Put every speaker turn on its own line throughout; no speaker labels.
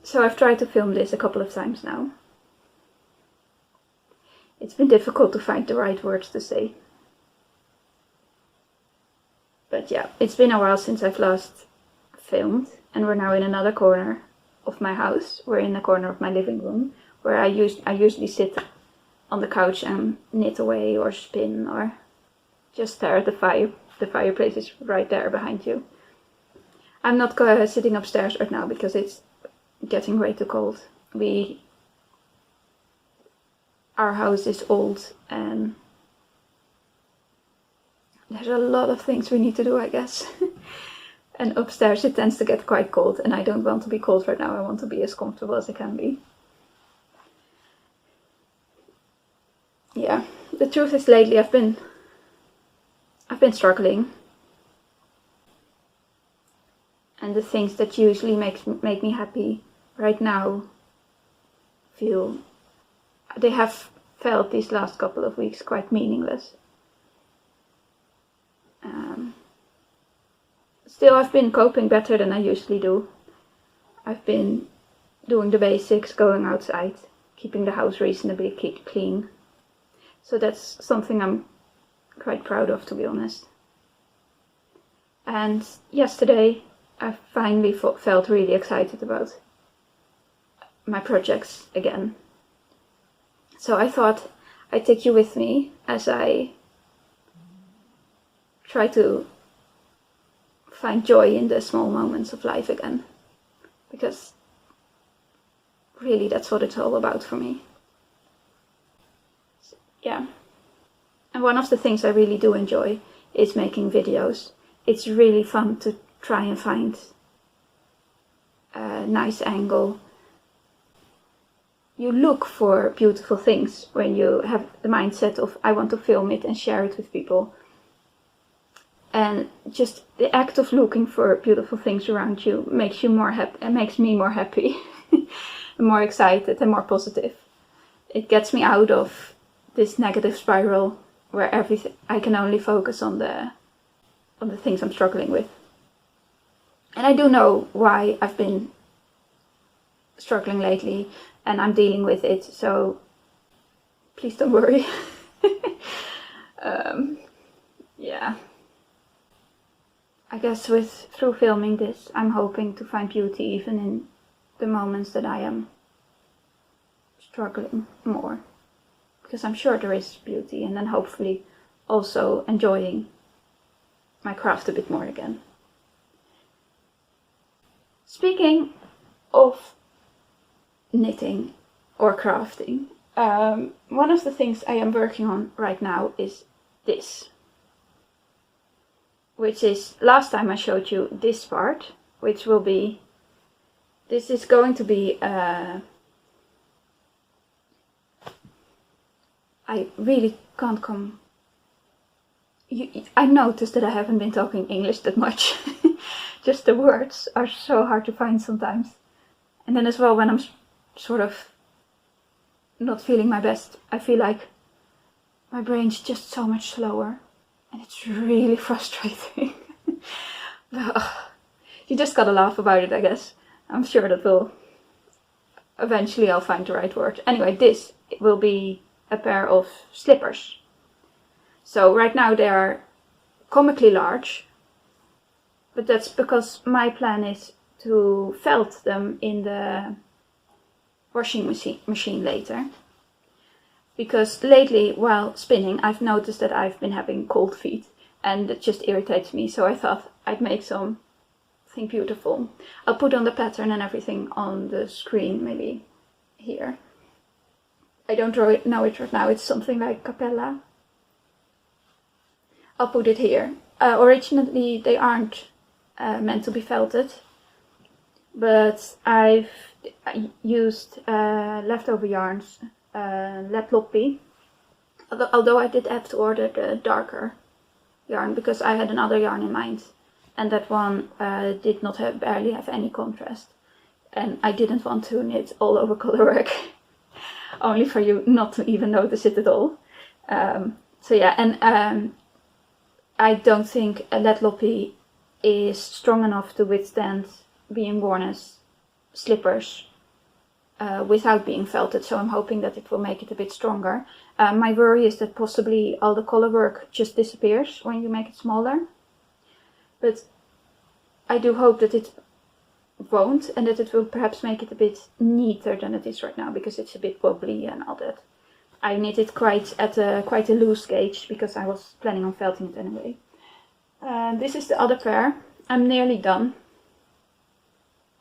So I've tried to film this a couple of times now. It's been difficult to find the right words to say. But yeah, it's been a while since I've last filmed, and we're now in another corner of my house. We're in the corner of my living room, where I usually sit on the couch and knit away or spin or just stare at the fire. The fireplace is right there behind you. I'm not sitting upstairs right now because it's getting way too cold. Our house is old and there's a lot of things we need to do, I guess. And upstairs it tends to get quite cold, and I don't want to be cold right now. I want to be as comfortable as I can be. Yeah, the truth is lately I've been struggling. And the things that usually make me happy right now they have felt these last couple of weeks quite meaningless. Still, I've been coping better than I usually do. I've been doing the basics, going outside, keeping the house reasonably clean. So that's something I'm quite proud of, to be honest. And yesterday I finally felt really excited about my projects again. So I thought I'd take you with me as I try to find joy in the small moments of life again. Because really that's what it's all about for me. Yeah. And one of the things I really do enjoy is making videos. It's really fun to try and find a nice angle. You look for beautiful things when you have the mindset of I want to film it and share it with people. And just the act of looking for beautiful things around you makes you more happy, and makes me more happy, and more excited and more positive. It gets me out of this negative spiral where I can only focus on the things I'm struggling with. And I do know why I've been struggling lately, and I'm dealing with it, so please don't worry. Yeah. I guess through filming this, I'm hoping to find beauty even in the moments that I am struggling more. Because I'm sure there is beauty, and then hopefully also enjoying my craft a bit more again. Speaking of knitting or crafting, one of the things I am working on right now is this. Which is, last time I showed you this part, which will be, this is going to be, I really can't come, I noticed that I haven't been talking English that much. Just the words are so hard to find sometimes. And then as well, when I'm sort of not feeling my best, I feel like my brain's just so much slower. And it's really frustrating. But you just gotta laugh about it, I guess. I'm sure that eventually I'll find the right word. Anyway, this will be a pair of slippers. So right now they are comically large, but that's because my plan is to felt them in the washing machine later. Because lately, while spinning, I've noticed that I've been having cold feet, and it just irritates me, so I thought I'd make something beautiful. I'll put on the pattern and everything on the screen, maybe here. I don't know it right now, it's something like Capella. I'll put it here. Originally, they aren't meant to be felted, but I've used leftover yarns. Let Loppy, although I did have to order the darker yarn because I had another yarn in mind, and that one did not barely have any contrast, and I didn't want to knit all over colorwork, only for you not to even notice it at all. So yeah, and I don't think a Let Loppy is strong enough to withstand being worn as slippers without being felted, so I'm hoping that it will make it a bit stronger. My worry is that possibly all the color work just disappears when you make it smaller, but I do hope that it won't, and that it will perhaps make it a bit neater than it is right now, because it's a bit wobbly and all that. I knit it quite a loose gauge because I was planning on felting it anyway. This is the other pair. I'm nearly done.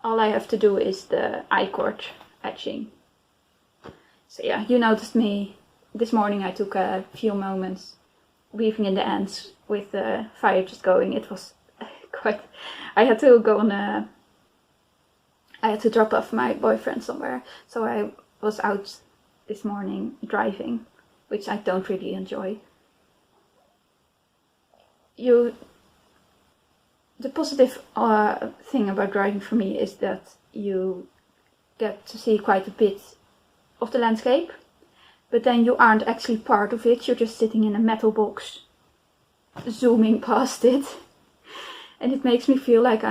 All I have to do is the I-cord etching. So yeah, you noticed me this morning. I took a few moments weaving in the ends with the fire just going. It was quite... I had to go on a... I had to drop off my boyfriend somewhere, so I was out this morning driving, which I don't really enjoy. The positive thing about driving for me is that you get to see quite a bit of the landscape, but then you aren't actually part of it. You're just sitting in a metal box, zooming past it, and it makes me feel like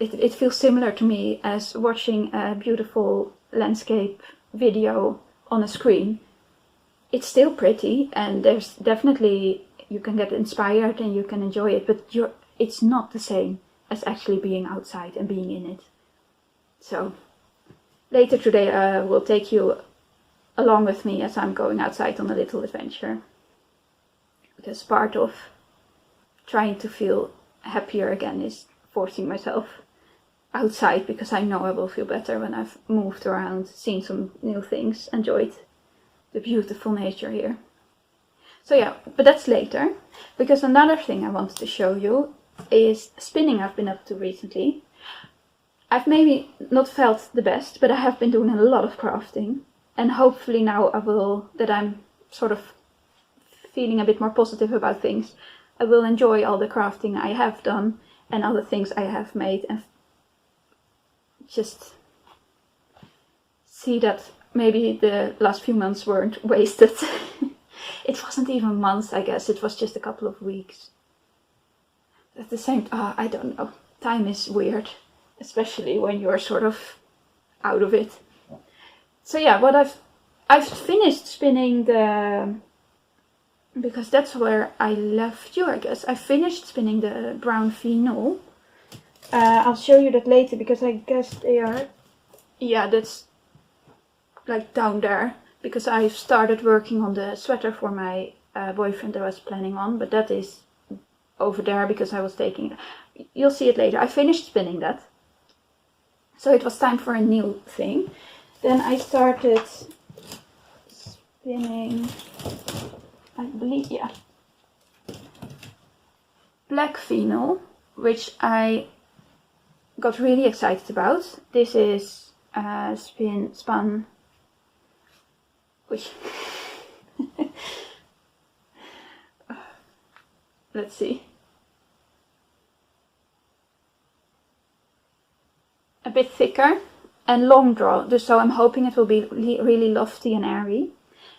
it feels similar to me as watching a beautiful landscape video on a screen. It's still pretty, and there's definitely, you can get inspired and you can enjoy it, but it's not the same as actually being outside and being in it. So later today I will take you along with me as I'm going outside on a little adventure, because part of trying to feel happier again is forcing myself outside, because I know I will feel better when I've moved around, seen some new things, enjoyed the beautiful nature here. So yeah, but that's later, because another thing I wanted to show you is spinning I've been up to recently. I've maybe not felt the best, but I have been doing a lot of crafting, and hopefully now that I'm sort of feeling a bit more positive about things, I will enjoy all the crafting I have done and all the things I have made, and just see that maybe the last few months weren't wasted. It wasn't even months, I guess, it was just a couple of weeks. At the same time, I don't know, time is weird, especially when you're sort of out of it. So yeah, I've finished spinning because that's where I left you, I guess. I finished spinning the brown feel. I'll show you that later, because I guess they are, yeah, that's like down there, because I've started working on the sweater for my boyfriend that I was planning on, but that is over there because I was taking it. You'll see it later. I finished spinning that, so it was time for a new thing. Then I started spinning, I believe, yeah, black feel, which I got really excited about. This is spun. Let's see. A bit thicker and long draw, so I'm hoping it will be really lofty and airy.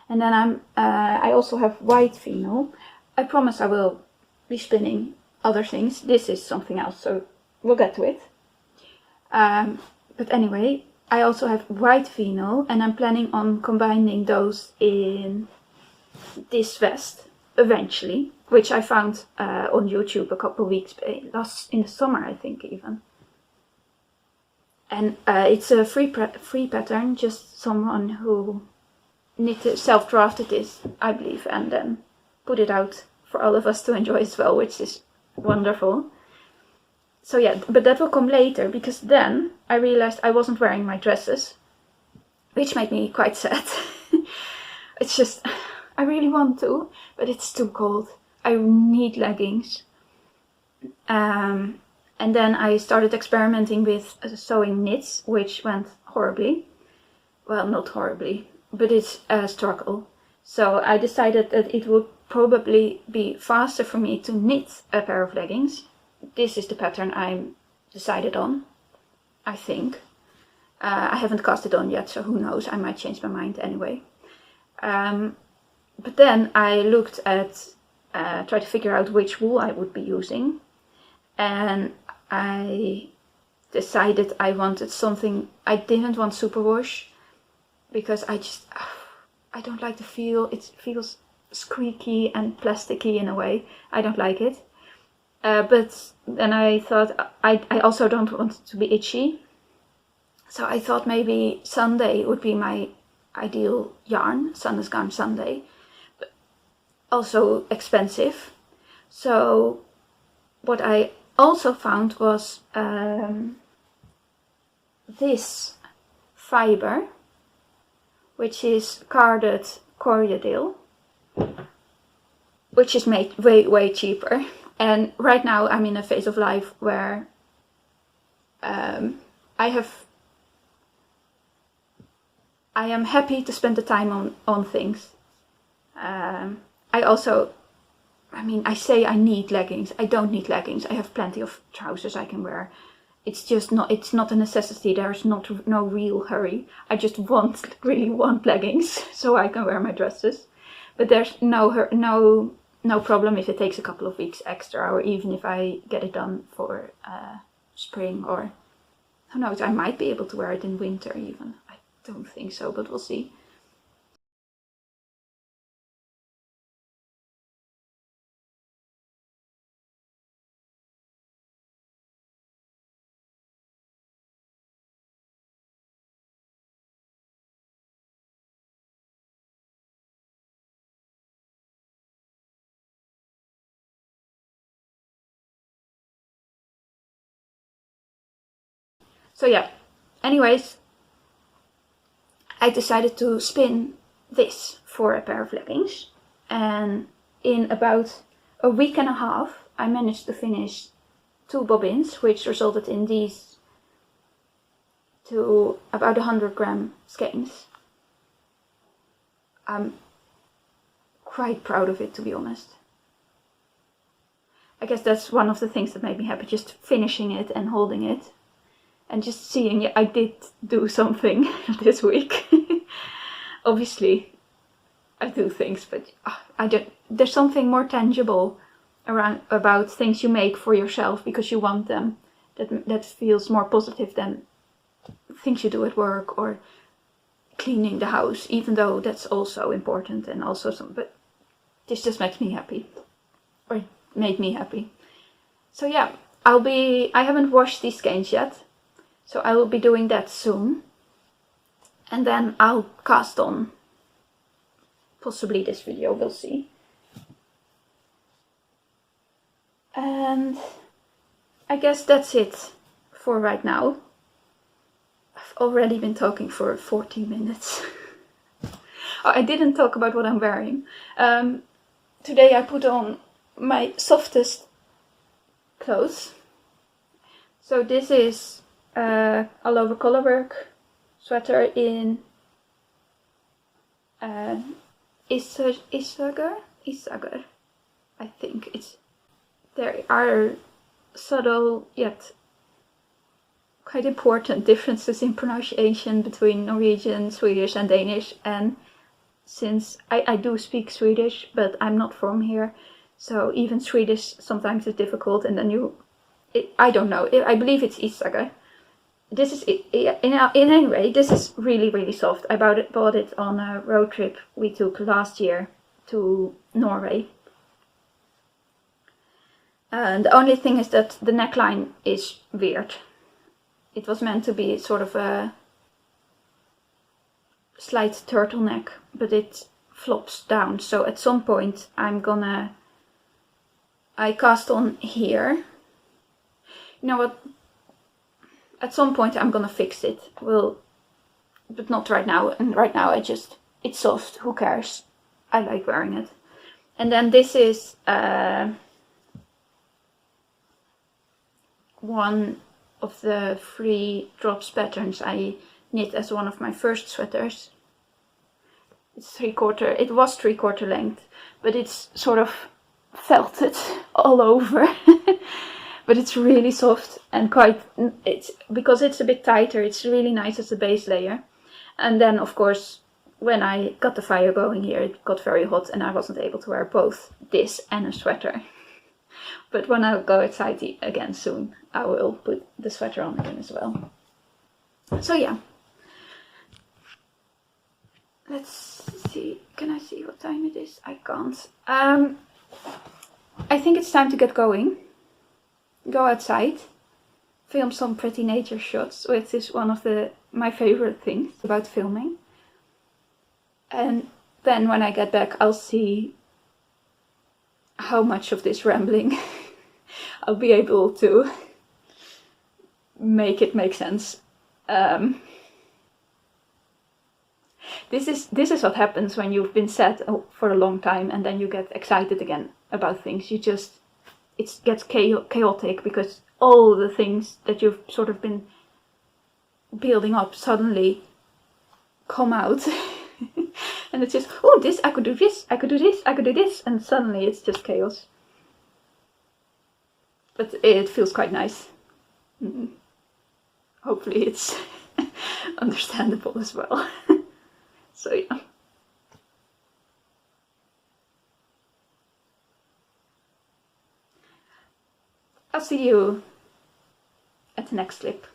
And then I also have white feel. I promise I will be spinning other things. This is something else, so we'll get to it. But anyway, I also have white feel, and I'm planning on combining those in this vest eventually, which I found on YouTube a couple of weeks in the summer, I think, even. And it's a free pattern, just someone who self-drafted this, I believe, and then put it out for all of us to enjoy as well, which is wonderful. So yeah, but that will come later, because then I realized I wasn't wearing my dresses, which made me quite sad. It's just, I really want to, but it's too cold. I need leggings. And then I started experimenting with sewing knits, which went horribly. Well, not horribly, but it's a struggle. So I decided that it would probably be faster for me to knit a pair of leggings. This is the pattern I'm decided on, I think. I haven't cast it on yet, so who knows, I might change my mind anyway. But then I looked at, tried to figure out which wool I would be using, and I decided I wanted something, I didn't want superwash, because I don't like the feel. It feels squeaky and plasticky in a way. I don't like it. But then I thought I also don't want it to be itchy. So I thought maybe Sunday would be my ideal yarn, Sunday's Garn Sunday. But also expensive. So what I also found was this fiber, which is carded Corriedale, which is made way cheaper. And right now I'm in a phase of life where I am happy to spend the time on things. I say I need leggings. I don't need leggings. I have plenty of trousers I can wear. It's not a necessity. There's no real hurry. I just really want leggings so I can wear my dresses. But there's no problem if it takes a couple of weeks extra, or even if I get it done for spring, or who knows, I might be able to wear it in winter even. I don't think so, but we'll see. So yeah, anyways, I decided to spin this for a pair of leggings, and in about a week and a half I managed to finish 2 bobbins, which resulted in these 2 about 100-gram skeins. I'm quite proud of it, to be honest. I guess that's one of the things that made me happy, just finishing it and holding it. And just seeing, I did do something this week. Obviously, I do things, but there's something more tangible about things you make for yourself because you want them. That feels more positive than things you do at work or cleaning the house, even though that's also important and also but this just makes me happy, or made me happy. So yeah, I haven't washed these skeins yet. So I will be doing that soon, and then I'll cast on possibly this video, we'll see. And I guess that's it for right now. I've already been talking for 40 minutes. Oh, I didn't talk about what I'm wearing. Today I put on my softest clothes. So this is all over colorwork sweater in Isager, I think it's. There are subtle yet quite important differences in pronunciation between Norwegian, Swedish and Danish, and since I do speak Swedish, but I'm not from here, so even Swedish sometimes is difficult, and then I don't know, I believe it's Isager. This is, in any way, this is really soft. I bought it on a road trip we took last year to Norway. And the only thing is that the neckline is weird. It was meant to be sort of a slight turtleneck, but it flops down. So at some point I cast on here. You know what? At some point I'm gonna fix it. But not right now. And right now it's soft. Who cares? I like wearing it. And then this is one of the free drops patterns I knit as one of my first sweaters. It's it was 3/4 length, but it's sort of felted all over. But it's really soft and because it's a bit tighter, it's really nice as a base layer. And then of course, when I got the fire going here, it got very hot and I wasn't able to wear both this and a sweater. But when I go outside again soon, I will put the sweater on again as well. So yeah. Let's see, can I see what time it is? I can't. I think it's time to get going. Go outside, film some pretty nature shots, which is one of my favorite things about filming. And then when I get back, I'll see how much of this rambling I'll be able to make it make sense. This is what happens when you've been sad for a long time and then you get excited again about things. It gets chaotic because all the things that you've sort of been building up suddenly come out. And it's just, oh, this, I could do this, I could do this, I could do this, and suddenly it's just chaos. But it feels quite nice. Hopefully it's understandable as well. So yeah. I'll see you at the next clip.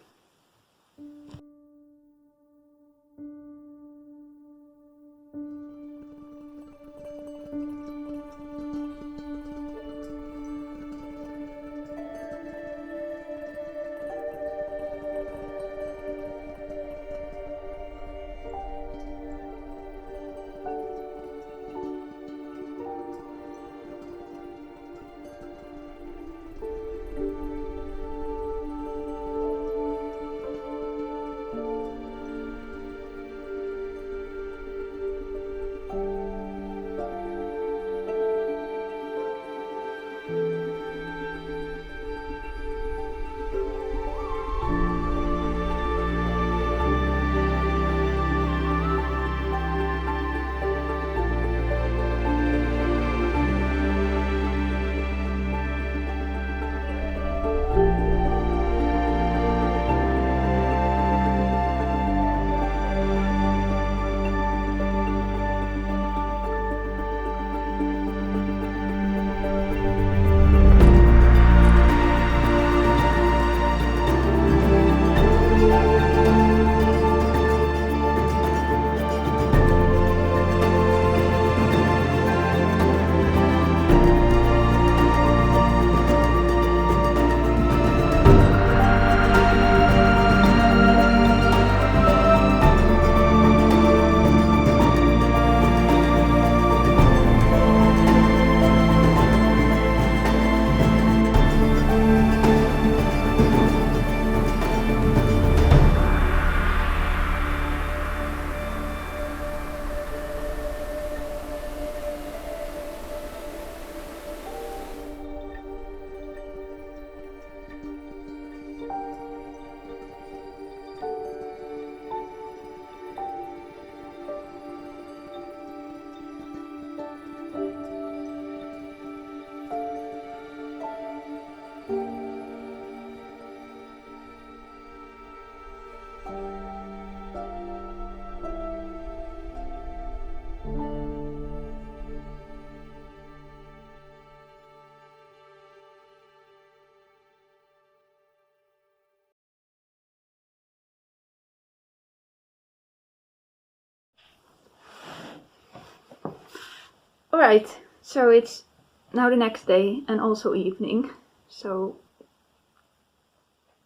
Alright, so it's now the next day and also evening, so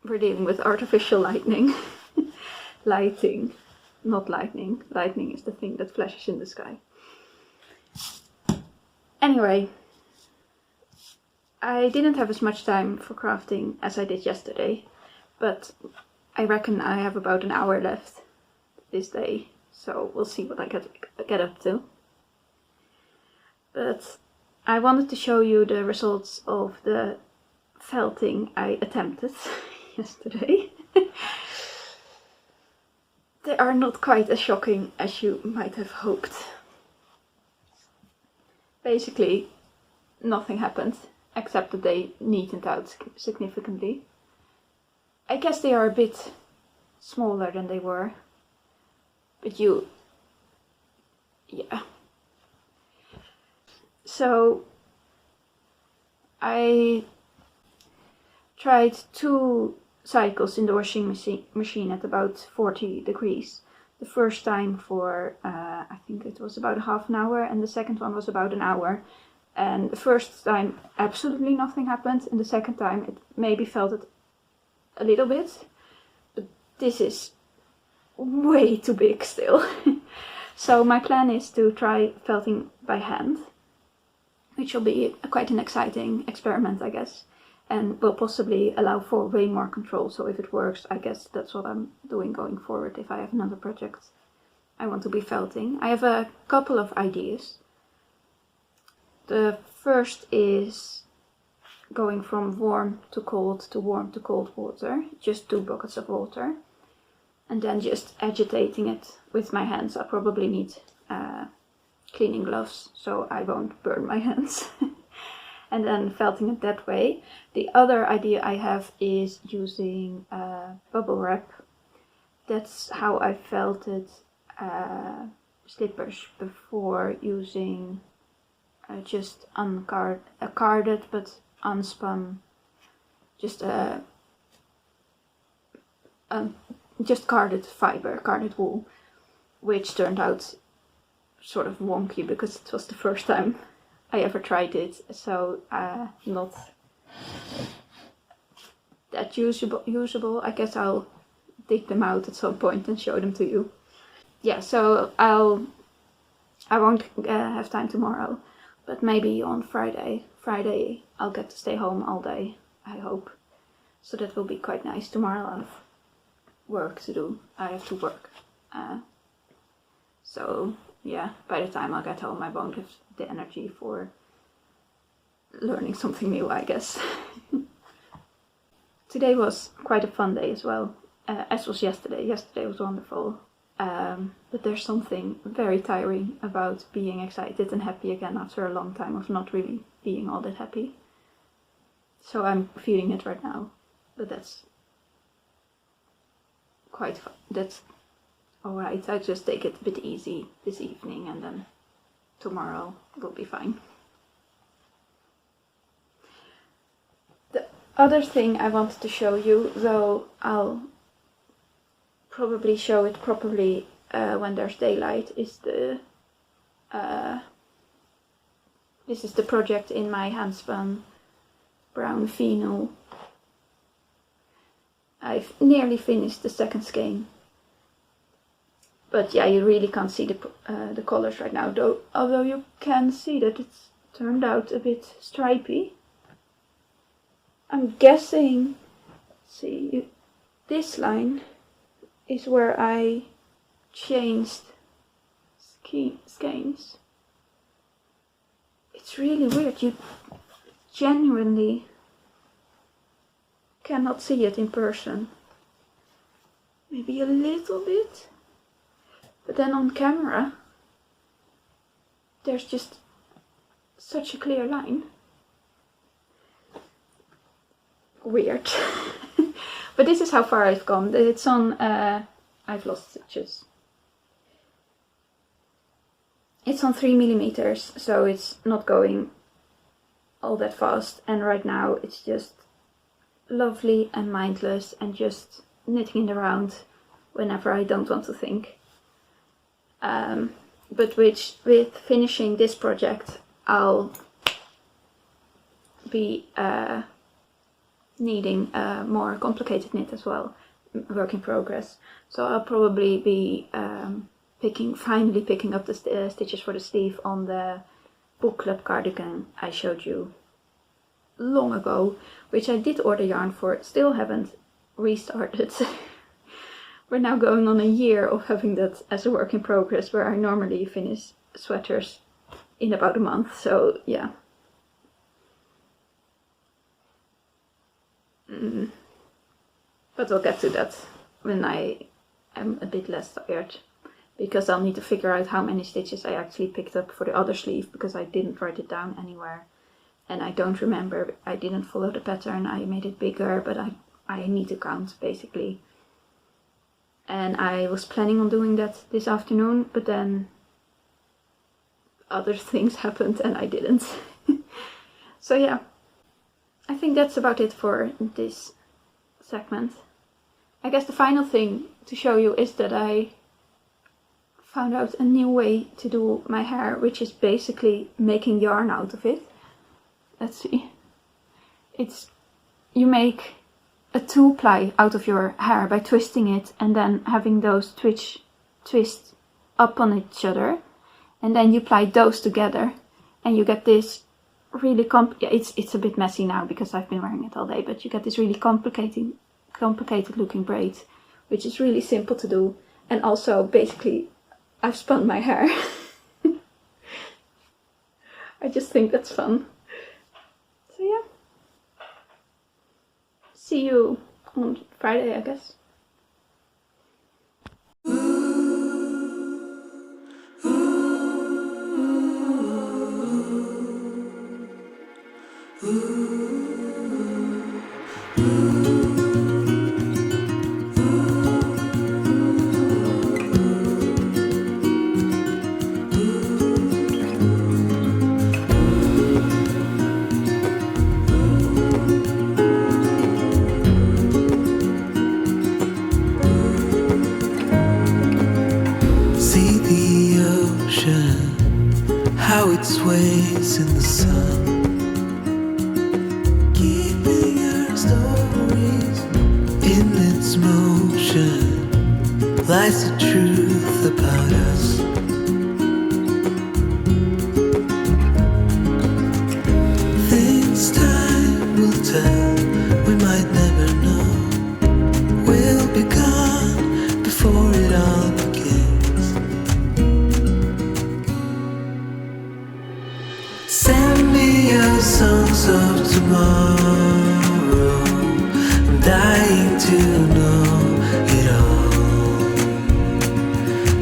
we're dealing with artificial lightning. Lighting, not lightning. Lightning is the thing that flashes in the sky. Anyway, I didn't have as much time for crafting as I did yesterday, but I reckon I have about an hour left this day, so we'll see what I get up to. But I wanted to show you the results of the felting I attempted yesterday. They are not quite as shocking as you might have hoped. Basically, nothing happened, except that they neatened out significantly. I guess they are a bit smaller than they were, but yeah. So I tried 2 cycles in the washing machine at about 40 degrees. the first time for, I think it was about half an hour, and the second one was about an hour. And the first time absolutely nothing happened, and the second time it maybe felt it a little bit, but this is way too big still. So my plan is to try felting by hand, which will be quite an exciting experiment, I guess, and will possibly allow for way more control. So if it works, I guess that's what I'm doing going forward if I have another project I want to be felting. I have a couple of ideas. The first is going from warm to warm to cold water, just 2 buckets of water, and then just agitating it with my hands. I probably need cleaning gloves so I won't burn my hands. And then felting it that way. The other idea I have is using bubble wrap. That's how I felted slippers before, using just carded but unspun, just carded fiber, carded wool, which turned out sort of wonky because it was the first time I ever tried it, so not that usable. I guess I'll dig them out at some point and show them to you. Yeah, so I won't have time tomorrow, but maybe on Friday I'll get to stay home all day, I hope. So that will be quite nice. Tomorrow I'll have work to do. I have to work. So yeah, by the time I'll get home I won't have the energy for learning something new, I guess. Today was quite a fun day as well, as was yesterday. Yesterday was wonderful. But there's something very tiring about being excited and happy again after a long time of not really being all that happy. So I'm feeling it right now, but that's quite fun. That's alright. I just take it a bit easy this evening, and then tomorrow will be fine. The other thing I wanted to show you, though I'll probably show it properly when there's daylight, is this is the project in my handspun brown vinyl. I've nearly finished the second skein, but yeah, you really can't see the colors right now, although you can see that it's turned out a bit stripy. I'm guessing, see, this line is where I changed skeins. It's really weird. You genuinely cannot see it in person. Maybe a little bit, but then on camera there's just such a clear line. Weird. But this is how far I've gone. It's on, I've lost stitches. It's on 3mm, so it's not going all that fast. And right now it's just lovely and mindless and just knitting it around whenever I don't want to think. But with finishing this project, I'll be needing a more complicated knit as well, work in progress. So I'll probably be finally picking up the stitches for the sleeve on the book club cardigan I showed you long ago, which I did order yarn for, still haven't restarted. We're now going on a year of having that as a work in progress, where I normally finish sweaters in about a month, so yeah. But I'll get to that when I am a bit less tired, because I'll need to figure out how many stitches I actually picked up for the other sleeve, because I didn't write it down anywhere and I don't remember. I didn't follow the pattern. I made it bigger, but I need to count basically. And I was planning on doing that this afternoon, but then other things happened and I didn't. So yeah, I think that's about it for this segment. I guess the final thing to show you is that I found out a new way to do my hair, which is basically making yarn out of it. Let's see. You make a 2-ply out of your hair by twisting it and then having those twist up on each other, and then you ply those together and you get this really it's a bit messy now because I've been wearing it all day, but you get this really complicated looking braid, which is really simple to do. And also basically I've spun my hair. I just think that's fun. So yeah, see you on Friday, I guess.
See the ocean, how it sways in the sun, keeping our stories in its motion. Lies the truth about us. Things time will tell, we might never know. We'll be gone before it all begins. Send me your songs of tomorrow. I'm dying to know it all.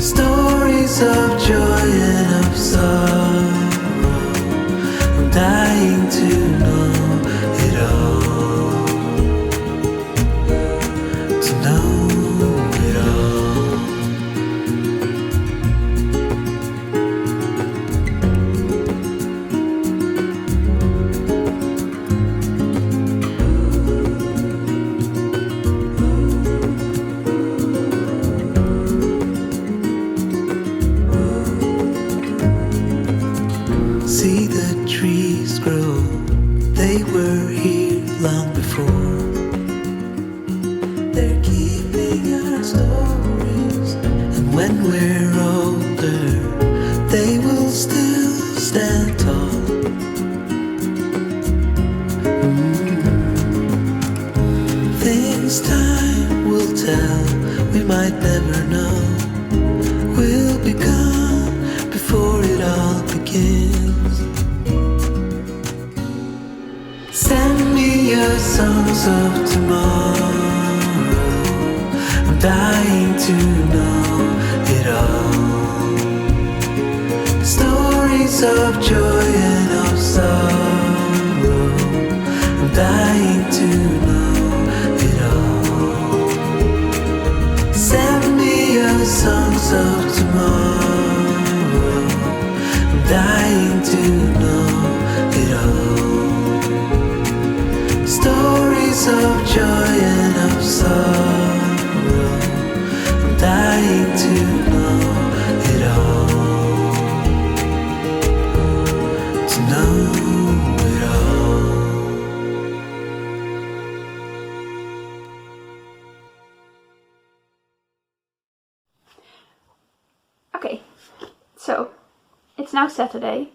Stories of joy and of sorrow. I'm dying to know it all. To know it all. See the trees grow, they were here long before. They're keeping our stories, and when we're older, they will still stand tall. Things time will tell, we might never know. We'll be gone before it all begins. Send me your songs of tomorrow. I'm dying to know it all. Stories of joy and of sorrow. I'm dying to know it all. Send me your songs of tomorrow. I'm dying to know it all. Stories of joy and of sorrow. I'm dying to know it all. To know it all.
Okay, so it's now Saturday.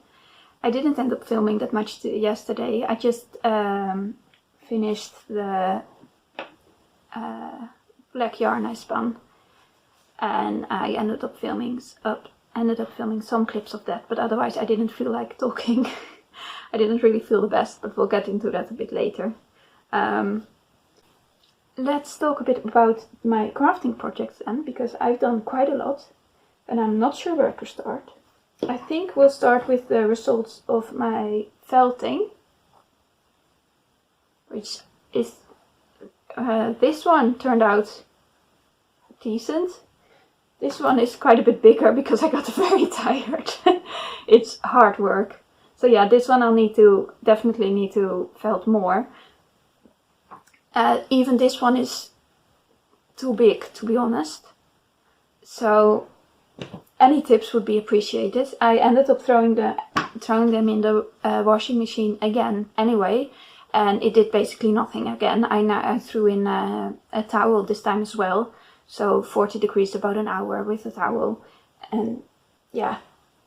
I didn't end up filming that much yesterday. I just finished the black yarn I spun, and I ended up filming some clips of that, but otherwise I didn't feel like talking. I didn't really feel the best, but we'll get into that a bit later. Let's talk a bit about my crafting projects then, because I've done quite a lot and I'm not sure where to start. I think we'll start with the results of my felting, which is this one turned out decent. This one is quite a bit bigger because I got very tired. It's hard work. So yeah, this one I'll definitely need to felt more. Even this one is too big, to be honest. So any tips would be appreciated. I ended up throwing them in the washing machine again anyway, and it did basically nothing again. I threw in a towel this time as well, so 40 degrees about an hour with a towel, and yeah,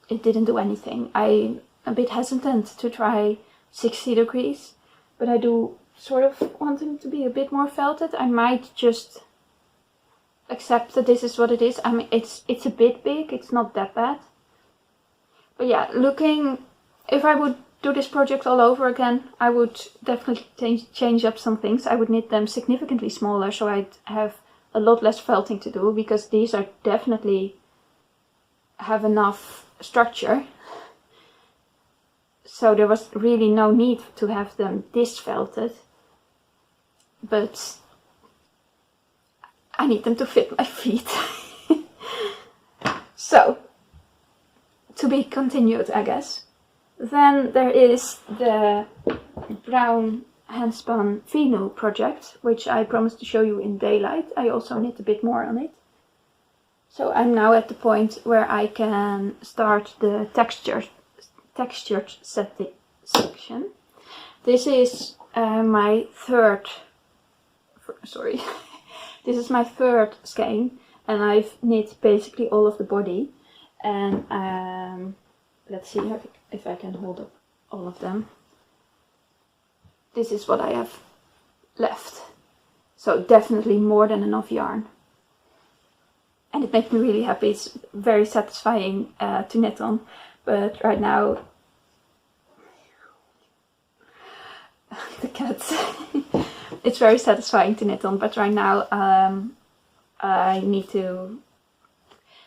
it didn't do anything. I'm a bit hesitant to try 60 degrees, but I do sort of want them to be a bit more felted. I might just accept that this is what it is. I mean, it's a bit big, it's not that bad. But yeah, if I would do this project all over again, I would definitely change up some things. I would knit them significantly smaller, so I'd have a lot less felting to do, because these are definitely have enough structure. So there was really no need to have them this felted. But I need them to fit my feet. So, to be continued, I guess. Then there is the brown handspun Vinu project, which I promised to show you in daylight. I also knit a bit more on it. So I'm now at the point where I can start the textured section. This is my third this is my third skein, and I've knit basically all of the body, and let's see if I can hold up all of them. This is what I have left, so definitely more than enough yarn, and it makes me really happy. It's very satisfying to knit on, but right now the cats it's very satisfying to knit on, but right now I need to,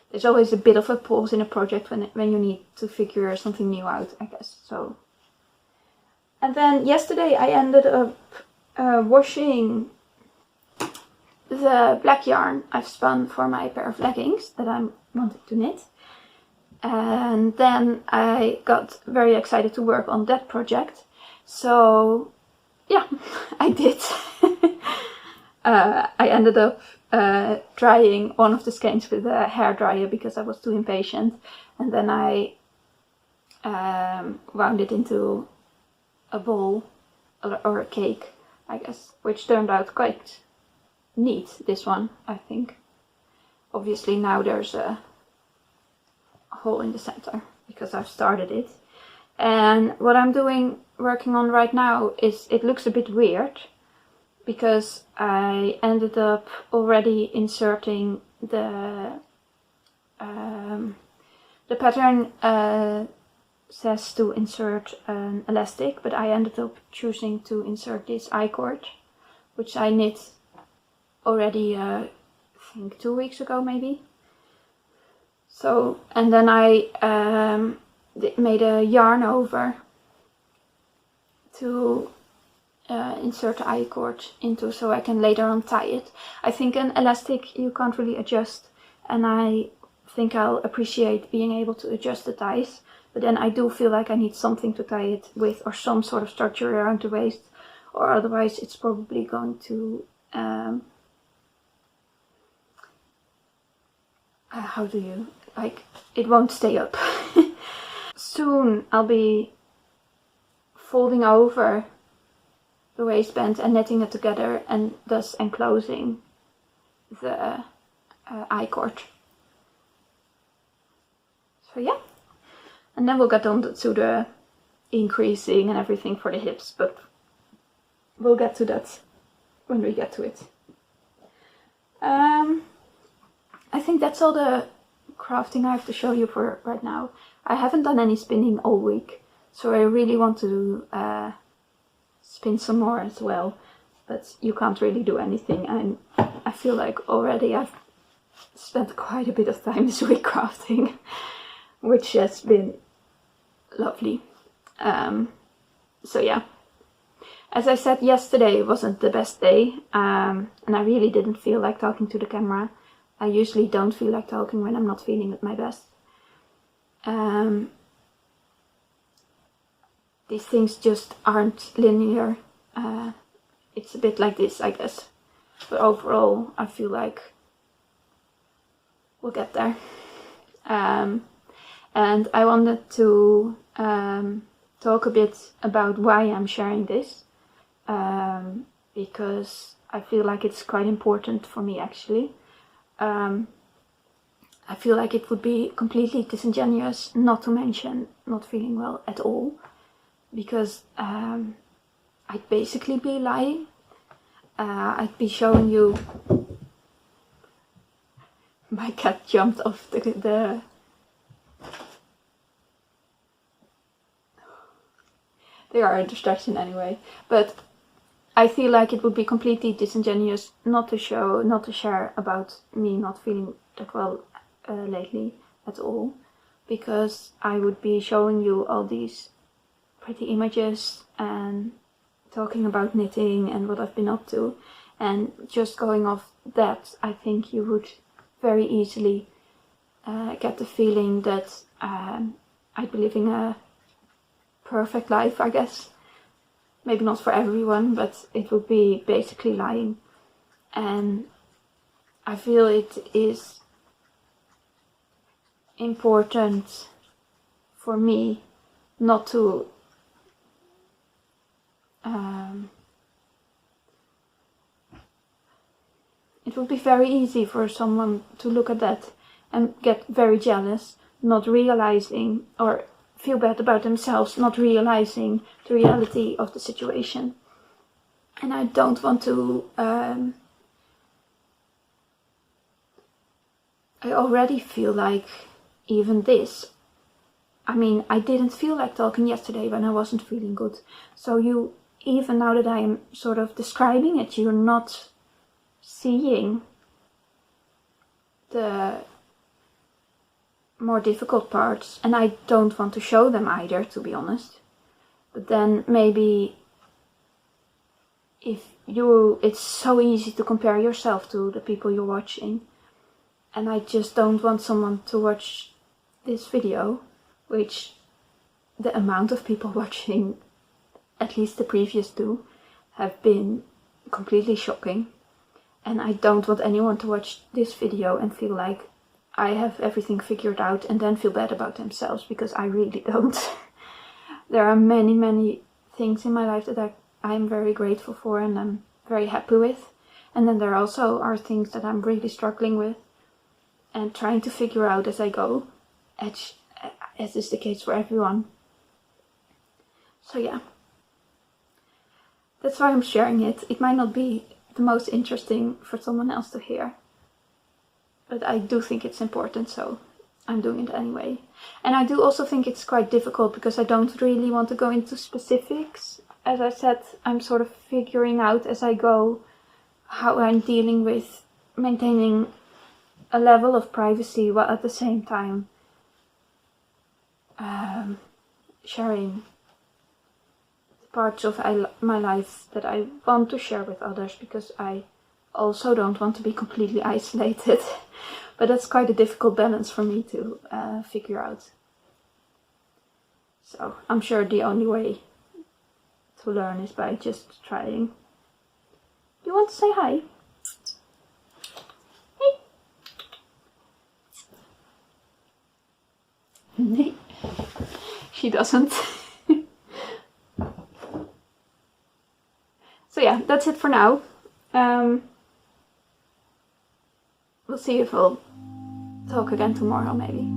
there's always a bit of a pause in a project when you need to figure something new out, I guess. So, and then yesterday I ended up washing the black yarn I've spun for my pair of leggings that I wanted to knit, and then I got very excited to work on that project. So yeah, I did. I ended up drying one of the skeins with a hairdryer because I was too impatient, and then I wound it into a ball or a cake, I guess, which turned out quite neat, this one, I think. Obviously now there's a hole in the center because I've started it. And what I'm working on right now is, it looks a bit weird because I ended up already inserting the pattern says to insert an elastic, but I ended up choosing to insert this I-cord, which I knit already I think 2 weeks ago maybe. So, and then I made a yarn over to insert the I-cord into, so I can later on tie it. I think an elastic you can't really adjust, and I think I'll appreciate being able to adjust the ties, but then I do feel like I need something to tie it with, or some sort of structure around the waist, or otherwise it's probably going to how do you, like, it won't stay up. Soon I'll be folding over the waistband and knitting it together, and thus enclosing the I-cord. So yeah, and then we'll get on to the increasing and everything for the hips, but we'll get to that when we get to it. I think that's all the crafting I have to show you for right now. I haven't done any spinning all week, so I really want to spin some more as well, but you can't really do anything. I feel like already I've spent quite a bit of time this week crafting, which has been lovely. So yeah, as I said, yesterday wasn't the best day, and I really didn't feel like talking to the camera. I usually don't feel like talking when I'm not feeling at my best. These things just aren't linear. It's a bit like this, I guess. But overall, I feel like we'll get there. And I wanted to talk a bit about why I'm sharing this, because I feel like it's quite important for me actually. I feel like it would be completely disingenuous not to mention not feeling well at all, because I'd basically be lying. I'd be showing you. My cat jumped off the They are a distraction anyway, but I feel like it would be completely disingenuous not to share about me not feeling that well lately at all, because I would be showing you all these pretty images and talking about knitting and what I've been up to, and just going off that, I think you would very easily get the feeling that I'd be living a perfect life, I guess. Maybe not for everyone, but it would be basically lying. And I feel it is important for me not to it would be very easy for someone to look at that and get very jealous, not realizing, or feel bad about themselves, not realizing the reality of the situation. And I don't want to I already feel like even this, I mean, I didn't feel like talking yesterday when I wasn't feeling good. So you, even now that I am sort of describing it, you're not seeing the more difficult parts, and I don't want to show them either, to be honest. But then maybe it's so easy to compare yourself to the people you're watching, and I just don't want someone to watch this video, which the amount of people watching, at least the previous two, have been completely shocking. And I don't want anyone to watch this video and feel like I have everything figured out and then feel bad about themselves, because I really don't. There are many, many things in my life that I'm very grateful for and I'm very happy with. And then there also are things that I'm really struggling with and trying to figure out as I go, as is the case for everyone. So yeah, that's why I'm sharing it. It might not be the most interesting for someone else to hear, but I do think it's important, so I'm doing it anyway. And I do also think it's quite difficult because I don't really want to go into specifics. As I said, I'm sort of figuring out as I go how I'm dealing with maintaining a level of privacy while at the same time sharing parts of my life that I want to share with others, because I also don't want to be completely isolated. But that's quite a difficult balance for me to figure out. So I'm sure the only way to learn is by just trying. Do you want to say hi? Hey. Nee. She doesn't. So yeah, that's it for now. We'll see if we'll talk again tomorrow, maybe.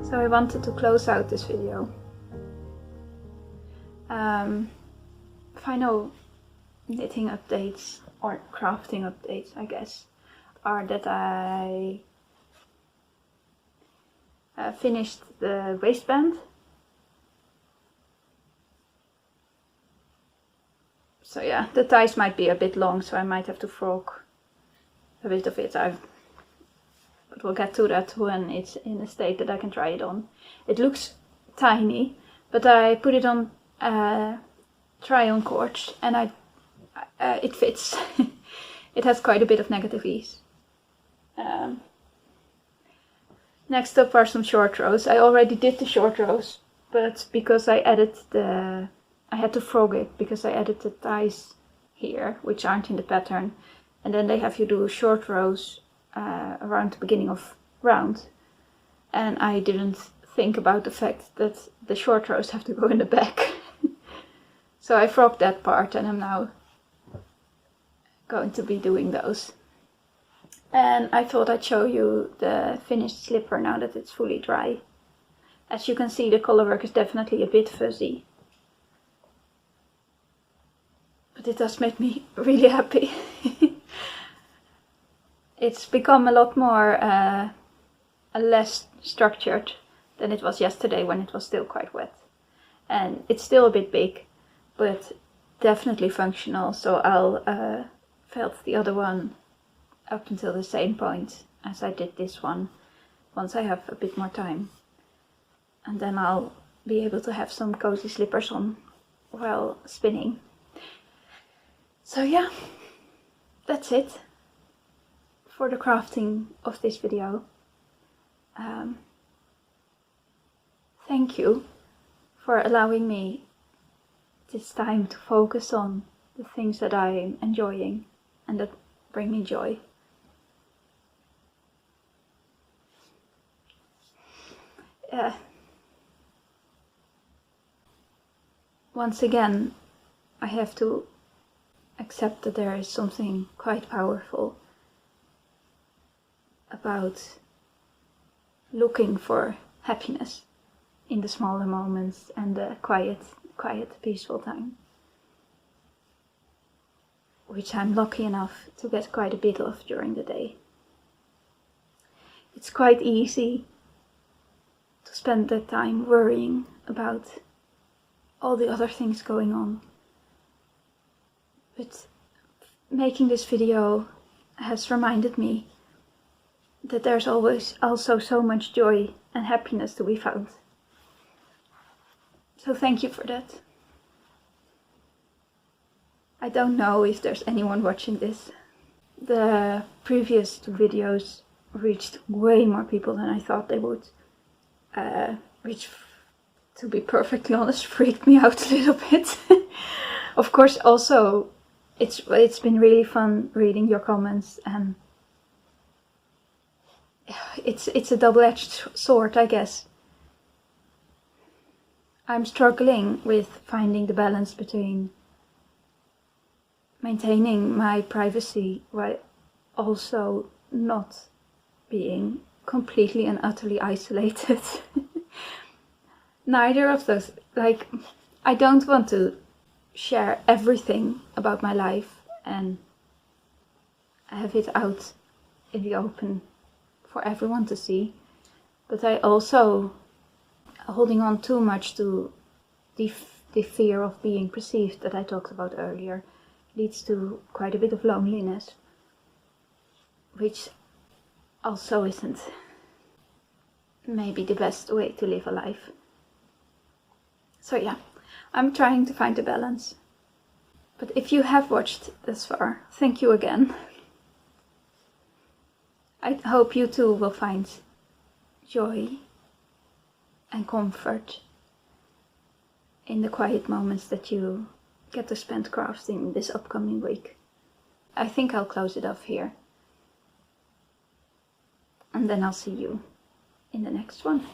So I wanted to close out this video. Final knitting updates, or crafting updates I guess, are that I finished the waistband. So yeah, the ties might be a bit long, so I might have to frock a bit of it. But we'll get to that when it's in a state that I can try it on. It looks tiny, but I put it on try-on cords, and it fits. It has quite a bit of negative ease. Next up are some short rows. I already did the short rows, but because I had to frog it because I added the ties here, which aren't in the pattern, and then they have you do short rows around the beginning of round, and I didn't think about the fact that the short rows have to go in the back. So I frogged that part, and I'm now going to be doing those. And I thought I'd show you the finished slipper now that it's fully dry. As you can see, the colorwork is definitely a bit fuzzy, but it does make me really happy. It's become a lot more less structured than it was yesterday when it was still quite wet. And it's still a bit big, but definitely functional, so I'll felt the other one up until the same point as I did this one, once I have a bit more time. And then I'll be able to have some cozy slippers on while spinning. So yeah, that's it for the crafting of this video. Thank you for allowing me this time to focus on the things that I'm enjoying and that bring me joy. Once again, I have to accept that there is something quite powerful about looking for happiness in the smaller moments and the quiet, peaceful time, which I'm lucky enough to get quite a bit of during the day. It's quite easy to spend that time worrying about all the other things going on, but making this video has reminded me that there's always also so much joy and happiness to be found. So thank you for that. I don't know if there's anyone watching this. The previous two videos reached way more people than I thought they would. Which, to be perfectly honest, freaked me out a little bit. Of course, also, it's been really fun reading your comments, and it's a double-edged sword, I guess. I'm struggling with finding the balance between maintaining my privacy while also not being completely and utterly isolated. Neither of those. Like, I don't want to share everything about my life and have it out in the open for everyone to see, but I also holding on too much to the fear of being perceived that I talked about earlier leads to quite a bit of loneliness, which also isn't maybe the best way to live a life. So yeah, I'm trying to find a balance. But if you have watched this far, thank you again. I hope you too will find joy and comfort in the quiet moments that you get to spend crafting this upcoming week. I think I'll close it off here. And then I'll see you in the next one.